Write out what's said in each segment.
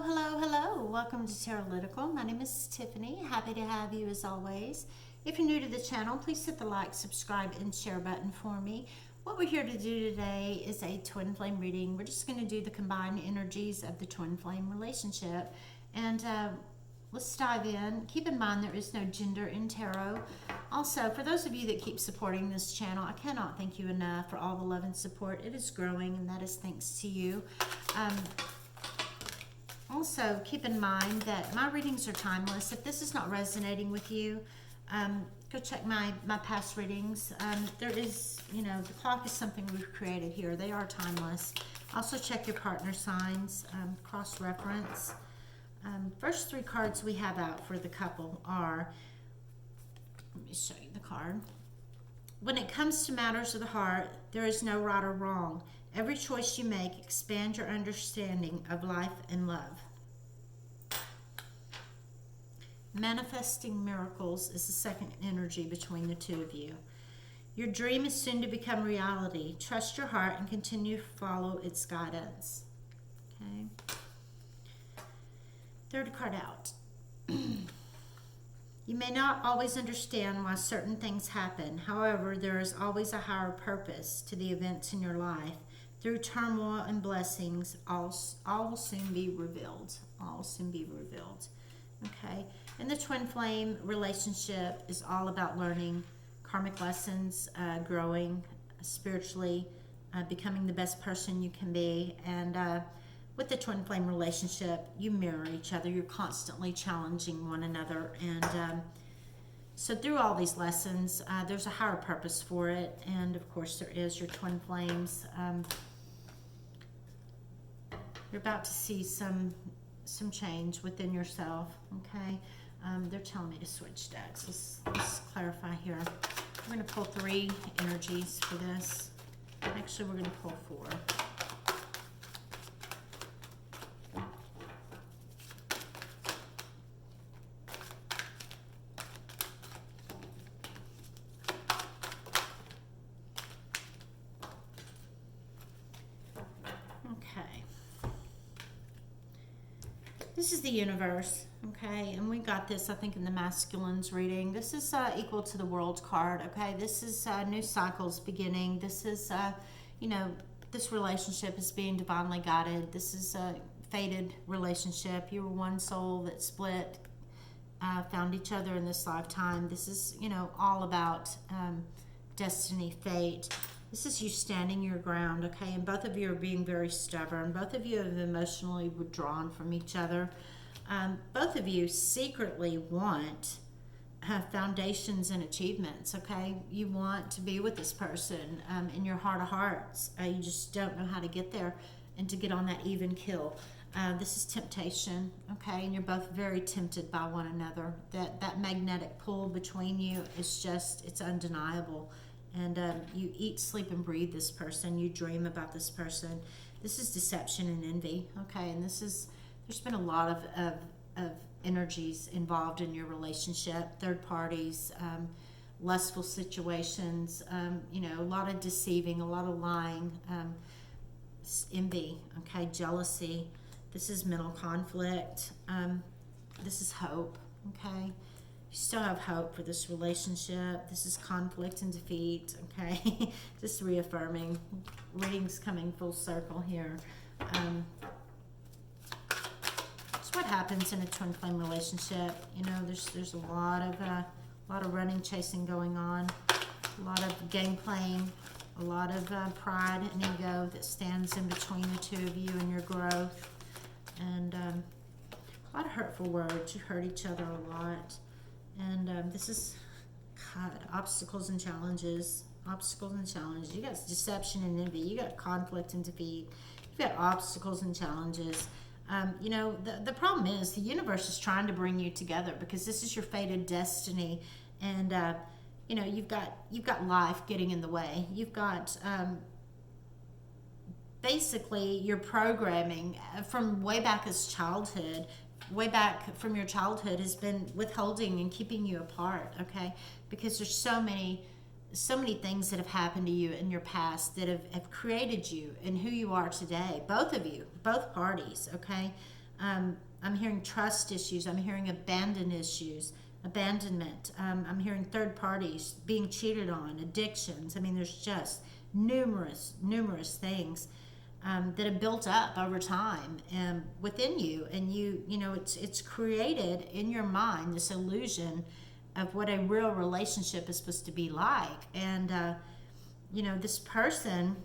Hello, hello, hello. Welcome to Tarot-Litical. My name is Tiffany. Happy to have you as always. If you're new to the channel, please hit the like, subscribe, and share button for me. What we're here to do today is a twin flame reading. We're just going to do the combined energies of the twin flame relationship. And let's dive in. Keep in mind there is no gender in tarot. Also, for those of you that keep supporting this channel, I cannot thank you enough for all the love and support. It is growing, and that is thanks to you. Also, keep in mind that my readings are timeless. If this is not resonating with you, go check my past readings. There is, the clock is something we've created here. They are timeless. Also check your partner signs, cross-reference. First three cards we have out for the couple are, let me show you the card. When it comes to matters of the heart, there is no right or wrong. Every choice you make expands your understanding of life and love. Manifesting miracles is the second energy between the two of you. Your dream is soon to become reality. Trust your heart and continue to follow its guidance. Okay. Third card out. You may not always understand why certain things happen. However, there is always a higher purpose to the events in your life. Through turmoil and blessings, all will soon be revealed. All will soon be revealed. Okay. And the twin flame relationship is all about learning karmic lessons, growing spiritually, becoming the best person you can be. And with the twin flame relationship, you mirror each other. You're constantly challenging one another. And so through all these lessons, there's a higher purpose for it. And of course, there is your twin flames. You're about to see some change within yourself, okay? They're telling me to switch decks. Let's clarify here. We're going to pull three energies for this. Actually, we're going to pull four. Okay. This is the universe, okay, and we got this, I think, in the masculines reading. This is equal to the world card, okay? This is new cycles beginning. This is, this relationship is being divinely guided. This is a fated relationship. You were one soul that split, found each other in this lifetime. This is, all about destiny, fate. This is you standing your ground, okay? And both of you are being very stubborn. Both of you have emotionally withdrawn from each other. Both of you secretly want foundations and achievements, okay? You want to be with this person in your heart of hearts. You just don't know how to get there and to get on that even kill. This is temptation, okay? And you're both very tempted by one another. That magnetic pull between you is just, it's undeniable. And you eat, sleep, and breathe this person. You dream about this person. This is deception and envy, okay? And there's been a lot of energies involved in your relationship. Third parties, lustful situations, a lot of deceiving, a lot of lying, envy, okay? Jealousy. This is mental conflict. This is hope, okay? You still have hope for this relationship. This is conflict and defeat, okay? Just reaffirming. Readings coming full circle here. It's what happens in a twin flame relationship. There's a lot of running, chasing going on, a lot of game playing, a lot of pride and ego that stands in between the two of you and your growth, and a lot of hurtful words. You hurt each other a lot. And this is, God, obstacles and challenges. Obstacles and challenges. You got deception and envy. You got conflict and defeat. You've got obstacles and challenges. The problem is the universe is trying to bring you together because this is your fated destiny. And, you've got life getting in the way. You've got basically your programming from way back as childhood. Way back from your childhood has been withholding and keeping you apart, okay? Because there's so many things that have happened to you in your past that have created you and who you are today. Both of you, both parties, okay? I'm hearing trust issues. I'm hearing abandonment. I'm hearing third parties, being cheated on, addictions. I mean, there's just numerous things that have built up over time within you, and you know, it's created in your mind this illusion of what a real relationship is supposed to be like, and you know, this person,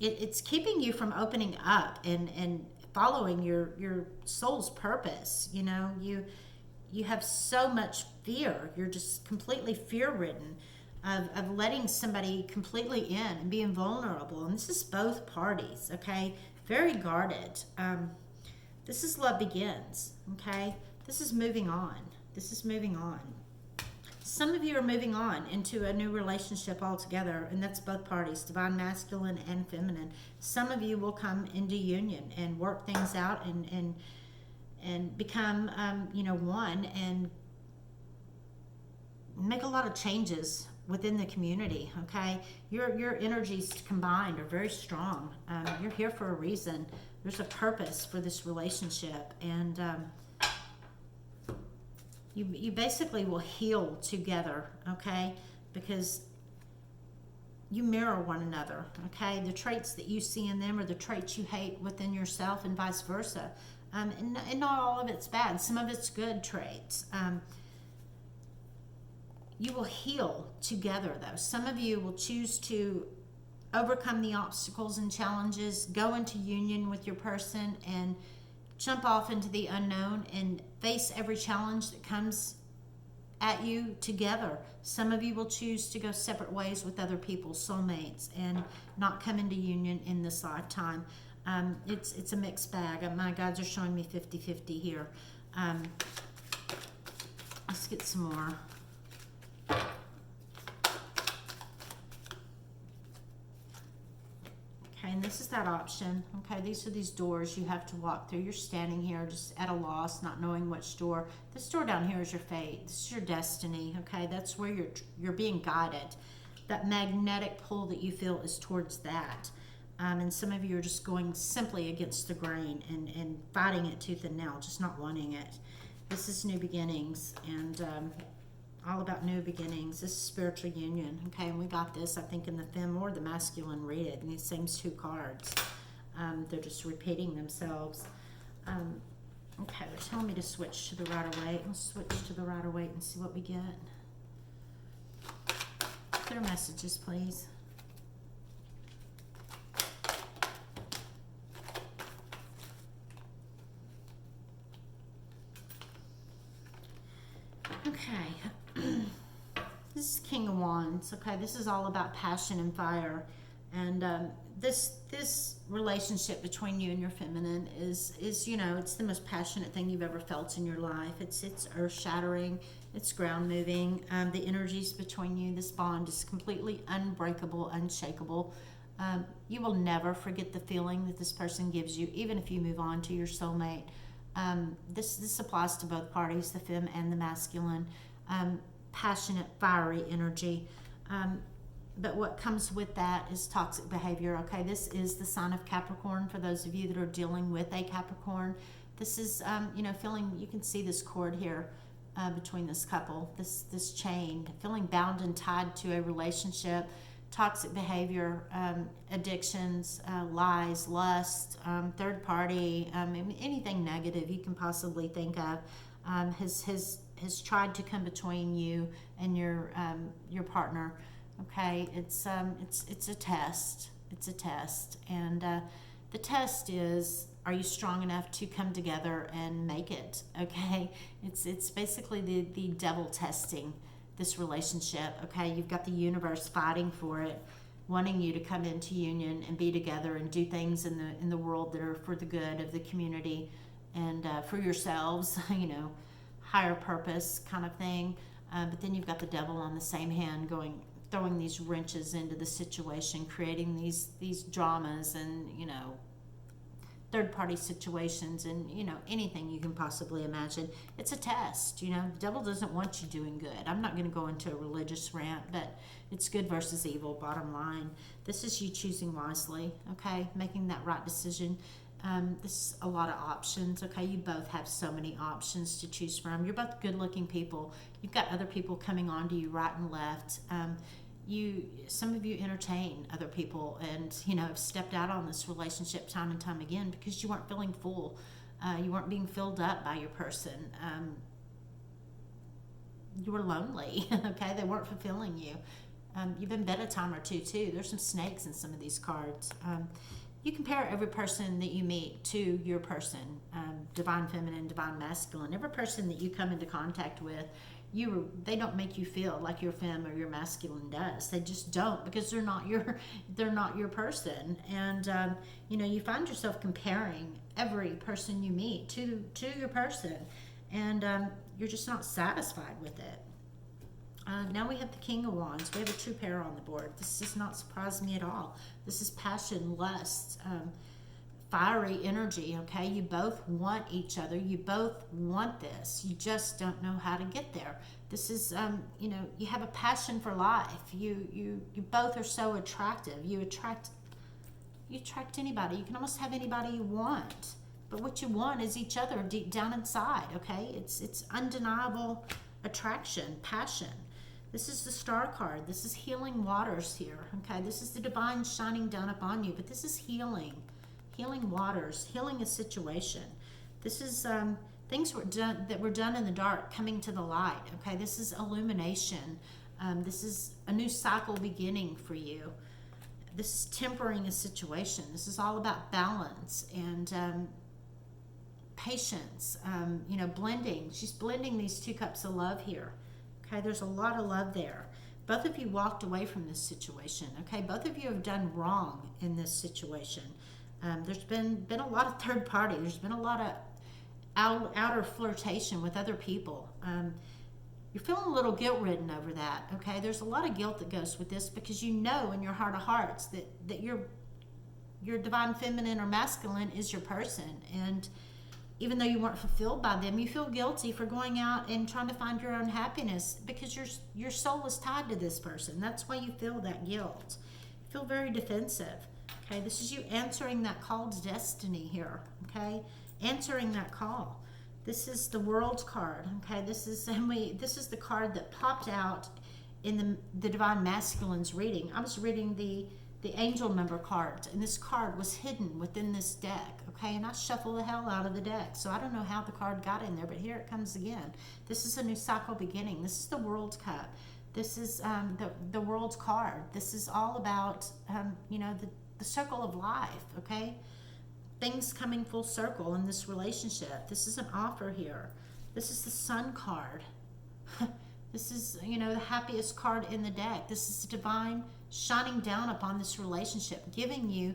it's keeping you from opening up and following your soul's purpose. You know, you have so much fear. You're just completely fear ridden of letting somebody completely in and being vulnerable. And this is both parties, okay? Very guarded. This is love begins, okay? This is moving on. This is moving on. Some of you are moving on into a new relationship altogether, and that's both parties, divine masculine and feminine. Some of you will come into union and work things out and become, you know, one, and make a lot of changes within the community, okay? Your energies combined are very strong. You're here for a reason. There's a purpose for this relationship, and you basically will heal together, okay? Because you mirror one another, okay? The traits that you see in them are the traits you hate within yourself, and vice versa. And not all of it's bad. Some of it's good traits. You will heal together, though. Some of you will choose to overcome the obstacles and challenges, go into union with your person, and jump off into the unknown and face every challenge that comes at you together. Some of you will choose to go separate ways with other people, soulmates, and not come into union in this lifetime. It's a mixed bag. My guides are showing me 50-50 here. Let's get some more. Okay, and this is that option. Okay, these are these doors you have to walk through. You're standing here just at a loss, not knowing which door. This door down here is your fate. This is your destiny. Okay, that's where you're being guided. That magnetic pull that you feel is towards that. And some of you are just going simply against the grain and fighting it tooth and nail, just not wanting it. This is new beginnings, and all about new beginnings. This is spiritual union, okay? And we got this, I think, in the fem or the masculine read it, and these same two cards. They're just repeating themselves. Okay, they're telling me to switch to the Rider-Waite. Let's switch to the Rider-Waite and see what we get. Clear messages, please. Okay. This is King of Wands. Okay, this is all about passion and fire, and this relationship between you and your feminine is you know, it's the most passionate thing you've ever felt in your life. It's earth shattering. It's ground moving. The energies between you, this bond is completely unbreakable, unshakable. You will never forget the feeling that this person gives you, even if you move on to your soulmate. This applies to both parties, the femme and the masculine. Passionate, fiery energy. But what comes with that is toxic behavior. Okay, this is the sign of Capricorn for those of you that are dealing with a Capricorn. This is, you know, feeling, you can see this cord here between this couple, this chain, feeling bound and tied to a relationship. Toxic behavior, addictions, lies, lust, third party, anything negative you can possibly think of has tried to come between you and your partner. Okay, it's a test. It's a test, and the test is, are you strong enough to come together and make it? Okay, it's basically the devil testing this relationship. Okay, you've got the universe fighting for it, wanting you to come into union and be together and do things in the world that are for the good of the community and for yourselves, you know, higher purpose kind of thing. But then you've got the devil on the same hand throwing these wrenches into the situation, creating these dramas and, you know, third party situations and, you know, anything you can possibly imagine. It's a test. You know, the devil doesn't want you doing good. I'm not going to go into a religious rant, but it's good versus evil, bottom line. This is you choosing wisely, okay, making that right decision. This is a lot of options, okay? You both have so many options to choose from. You're both good-looking people. You've got other people coming on to you right and left. Some of you entertain other people and, have stepped out on this relationship time and time again because you weren't feeling full. You weren't being filled up by your person. You were lonely, okay? They weren't fulfilling you. You've been bed a time or two, too. There's some snakes in some of these cards. You compare every person that you meet to your person, divine feminine, divine masculine. Every person that you come into contact with, they don't make you feel like your femme or your masculine does. They just don't, because they're not your person. And you find yourself comparing every person you meet to your person, and you're just not satisfied with it. Now we have the King of Wands. We have a true pair on the board. This does not surprise me at all. This is passion, lust, fiery energy, okay? You both want each other. You both want this. You just don't know how to get there. This is, you have a passion for life. You both are so attractive. You attract anybody. You can almost have anybody you want. But what you want is each other deep down inside, okay? It's undeniable attraction, passion. This is the Star card. This is healing waters here, okay? This is the divine shining down upon you, but this is healing waters, healing a situation. This is things that were done in the dark coming to the light, okay? This is illumination. This is a new cycle beginning for you. This is tempering a situation. This is all about balance and patience, blending. She's blending these two cups of love here. Okay, there's a lot of love there. Both of you walked away from this situation. Okay, both of you have done wrong in this situation. There's been a lot of third party. There's been a lot of outer flirtation with other people. You're feeling a little guilt-ridden over that. Okay, there's a lot of guilt that goes with this because you know in your heart of hearts that your divine feminine or masculine is your person, and even though you weren't fulfilled by them, you feel guilty for going out and trying to find your own happiness because your soul is tied to this person. That's why you feel that guilt. You feel very defensive. Okay, this is you answering that call to destiny here. Okay, answering that call. This is the World card. Okay, this is the card that popped out in the divine masculine's reading. I was reading the angel number cards, and this card was hidden within this deck, okay? And I shuffled the hell out of the deck, so I don't know how the card got in there, but here it comes again. This is a new cycle beginning. This is the World Cup. This is the World's card. This is all about, the circle of life, okay? Things coming full circle in this relationship. This is an offer here. This is the Sun card. This is, the happiest card in the deck. This is divine shining down upon this relationship, giving you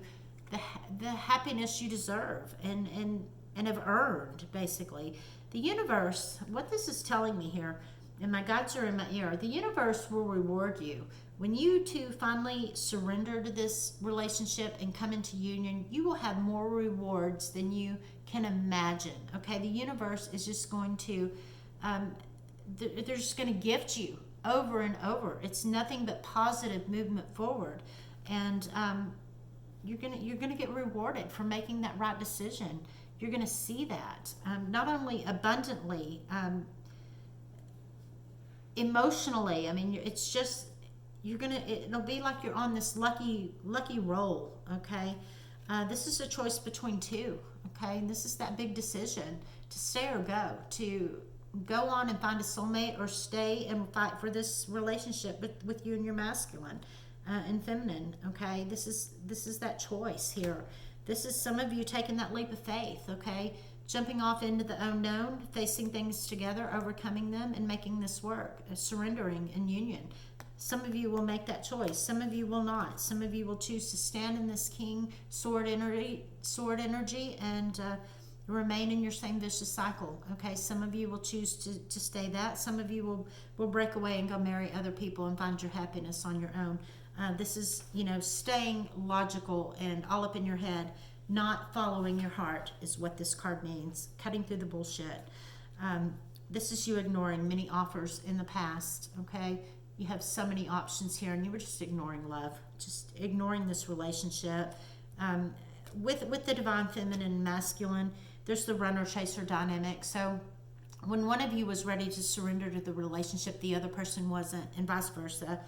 the happiness you deserve and have earned, basically. The universe, what this is telling me here, and my guides are in my ear, the universe will reward you. When you two finally surrender to this relationship and come into union, you will have more rewards than you can imagine, okay? The universe is just going to, they're just going to gift you over and over. It's nothing but positive movement forward, and you're gonna get rewarded for making that right decision. You're gonna see that not only abundantly, emotionally. I mean, it's just it'll be like you're on this lucky roll. Okay, this is a choice between two. Okay, and this is that big decision to stay or go, to go on and find a soulmate or stay and fight for this relationship with you and your masculine and feminine. Okay, this is that choice here. This is some of you taking that leap of faith, okay, jumping off into the unknown, facing things together, overcoming them, and making this work, surrendering in union. Some of you will make that choice. Some of you will not. Some of you will choose to stand in this King sword energy and remain in your same vicious cycle. Okay, some of you will choose to stay that. Some of you will break away and go marry other people and find your happiness on your own. This is, staying logical and all up in your head, not following your heart is what this card means. Cutting through the bullshit. This is you ignoring many offers in the past. Okay, you have so many options here, and you were just ignoring love, just ignoring this relationship. with the divine feminine and masculine, there's the runner chaser dynamic. So when one of you was ready to surrender to the relationship, the other person wasn't, and vice versa.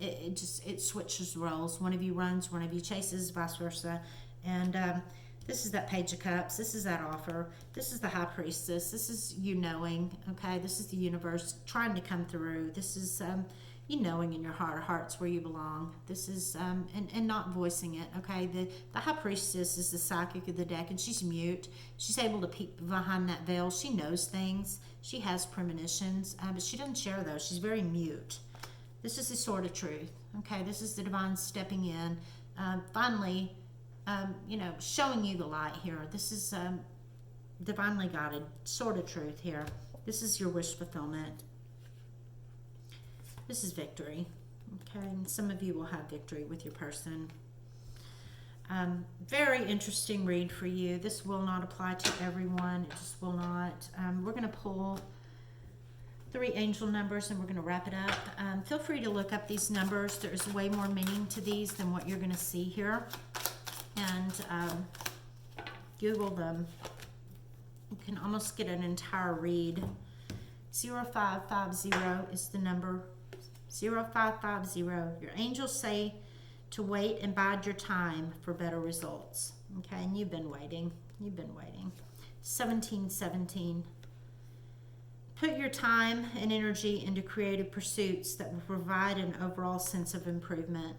It switches roles. One of you runs, one of you chases, vice versa. And this is that Page of Cups. This is that offer. This is the High Priestess. This is you knowing, okay? This is the universe trying to come through. This is you knowing in your heart of hearts where you belong. This is, and not voicing it, okay? The High Priestess is the psychic of the deck, and she's mute. She's able to peek behind that veil. She knows things. She has premonitions, but she doesn't share those. She's very mute. This is the Sword of Truth, okay? This is the divine stepping in, finally, showing you the light here. This is divinely guided Sword of Truth here. This is your wish fulfillment. This is victory, okay? And some of you will have victory with your person. Very interesting read for you. This will not apply to everyone. It just will not. We're going to pull 3 angel numbers and we're going to wrap it up. Feel free to look up these numbers. There's way more meaning to these than what you're going to see here. And Google them. You can almost get an entire read. 0550 is the number. 0550. Your angels say to wait and bide your time for better results. Okay, and you've been waiting. You've been waiting. 1717. Put your time and energy into creative pursuits that will provide an overall sense of improvement.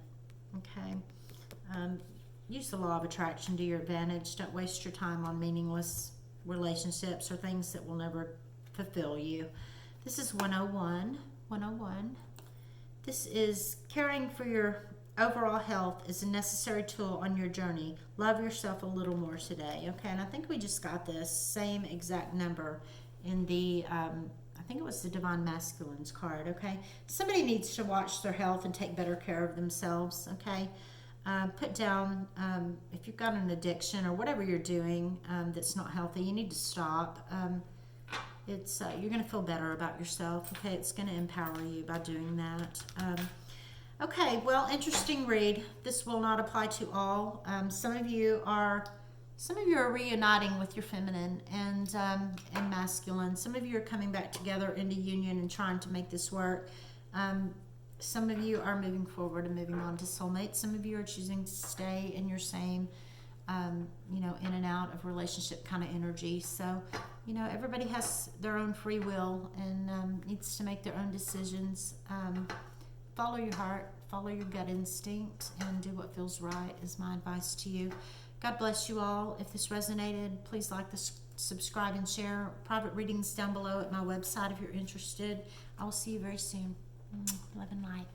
Okay. Use the law of attraction to your advantage. Don't waste your time on meaningless relationships or things that will never fulfill you. This is 101. 101. This is caring for your overall health is a necessary tool on your journey. Love yourself a little more today. Okay, and I think we just got this same exact number in the, I think it was the Divine Masculines card, okay? Somebody needs to watch their health and take better care of themselves, okay? Put down, if you've got an addiction or whatever you're doing that's not healthy, you need to stop. You're going to feel better about yourself, okay? It's going to empower you by doing that. Okay, well, interesting read. This will not apply to all. Some of you are reuniting with your feminine and masculine. Some of you are coming back together into union and trying to make this work. Some of you are moving forward and moving on to soulmates. Some of you are choosing to stay in your same, in and out of relationship kind of energy. So, everybody has their own free will and needs to make their own decisions. Follow your heart, follow your gut instinct, and do what feels right is my advice to you. God bless you all. If this resonated, please like this, subscribe, and share. Private readings down below at my website if you're interested. I will see you very soon. Love and light.